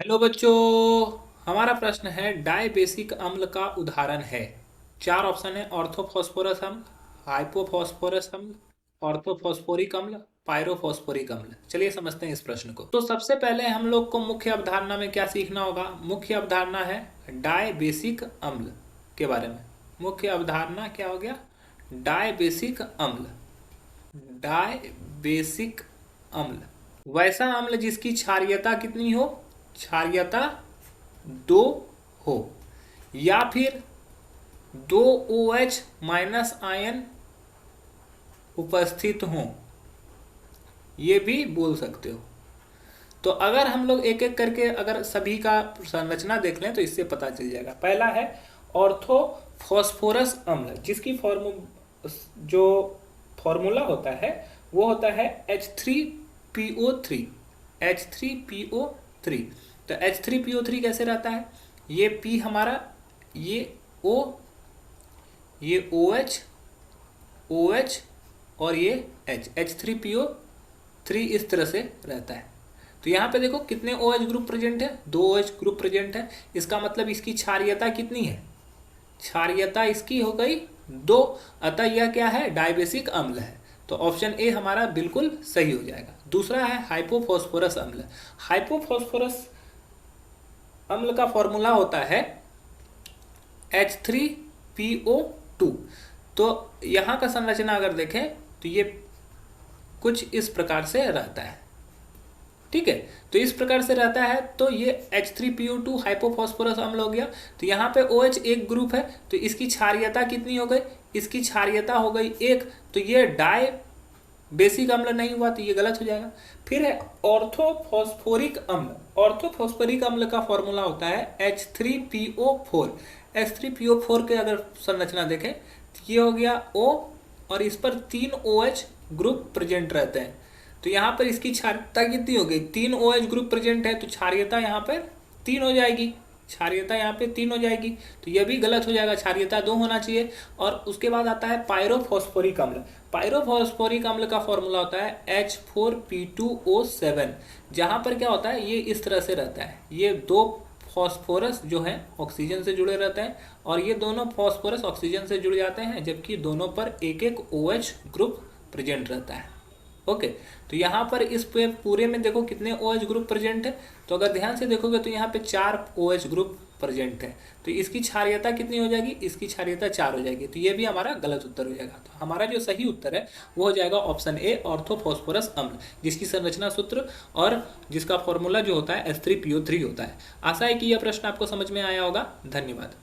Hello बच्चों। हमारा प्रश्न है डायबेसिक अम्ल का उदाहरण है। चार ऑप्शन है: ऑर्थोफॉस्फोरस अम्ल, हाइपोफॉस्फोरस अम्ल, ऑर्थोफॉस्फोरिक अम्ल, पायरोफॉस्फोरिक अम्ल। चलिए समझते हैं इस प्रश्न को। तो सबसे पहले हम लोग को मुख्य अवधारणा में क्या सीखना होगा। मुख्य अवधारणा है डायबेसिक अम्ल के बारे में। मुख्य अवधारणा क्या हो गया? डायबेसिक अम्ल। डायबेसिक अम्ल वैसा अम्ल जिसकी क्षारीयता कितनी हो? क्षारीयता 2 हो, या फिर 2 OH माइनस आयन उपस्थित हो, ये भी बोल सकते हो। तो अगर हम लोग एक एक करके अगर सभी का संरचना देख लें तो इससे पता चल जाएगा। पहला है ऑर्थोफॉस्फोरस अम्ल, जिसकी जो फॉर्मूला होता है वो होता है H3PO3। H3PO3। तो H3PO3 कैसे रहता है? ये P हमारा, ये O, ये OH, OH और ये H, H3PO3 इस तरह से रहता है। तो यहाँ पे देखो कितने OH ग्रुप प्रेजेंट है? 2 OH ग्रुप प्रेजेंट है। इसका मतलब इसकी क्षारीयता कितनी है? क्षारीयता इसकी हो गई 2। अतः यह क्या है? डायबेसिक अम्ल है। तो ऑप्शन ए हमारा बिल्कुल सही हो जाएगा। दूसरा है हाइपोफॉस्फोरस अम्ल। हाइपोफॉस्फोरस अम्ल का फॉर्मूला होता है H3PO2। तो यहाँ का संरचना अगर देखें तो ये कुछ इस प्रकार से रहता है। ठीक है, तो इस प्रकार से रहता है। तो ये H3PO2 हाइपोफॉस्फोरस अम्ल हो गया। तो यहाँ पे OH एक ग्रुप है, तो इसकी क्षारीयता कितनी हो गई? इसकी क्षारीयता हो गई 1। तो ये डाई बेसिक अम्ल नहीं हुआ, तो ये गलत हो जाएगा। फिर है ऑर्थोफॉस्फोरिक अम्ल। ऑर्थोफॉस्फोरिक अम्ल का फॉर्मूला होता है H3PO4। H3PO4 के अगर संरचना देखें तो ये हो गया O, और इस पर 3 OH ग्रुप प्रेजेंट रहते हैं। तो यहाँ पर इसकी क्षारीयता कितनी हो गई? 3 OH ग्रुप प्रेजेंट है, तो क्षारीयता यहाँ पर 3 हो जाएगी। क्षारीयता यहाँ पे 3 हो जाएगी, तो यह भी गलत हो जाएगा। क्षारीयता 2 होना चाहिए। और उसके बाद आता है पायरोफॉस्फोरिक अम्ल। पायरोफॉस्फोरिक अम्ल का फॉर्मूला होता है H4P2O7। जहाँ पर क्या होता है, ये इस तरह से रहता है। ये 2 फॉस्फोरस जो है ऑक्सीजन से जुड़े रहते हैं, और ये दोनों फॉस्फोरस ऑक्सीजन से जुड़ जाते हैं, जबकि दोनों पर एक एक OH ग्रुप प्रेजेंट रहता है। ओके, तो यहाँ पर इस पूरे में देखो कितने OH ग्रुप प्रेजेंट है। तो अगर ध्यान से देखोगे तो यहाँ पे 4 OH ग्रुप प्रेजेंट है। तो इसकी क्षारीयता कितनी हो जाएगी? इसकी क्षारीयता 4 हो जाएगी। तो ये भी हमारा गलत उत्तर हो जाएगा। तो हमारा जो सही उत्तर है वो हो जाएगा ऑप्शन ए, ऑर्थोफॉस्फोरस अम्ल, जिसकी संरचना सूत्र और जिसका फॉर्मूला जो होता है H3PO3 होता है। आशा है कि यह प्रश्न आपको समझ में आया होगा। धन्यवाद।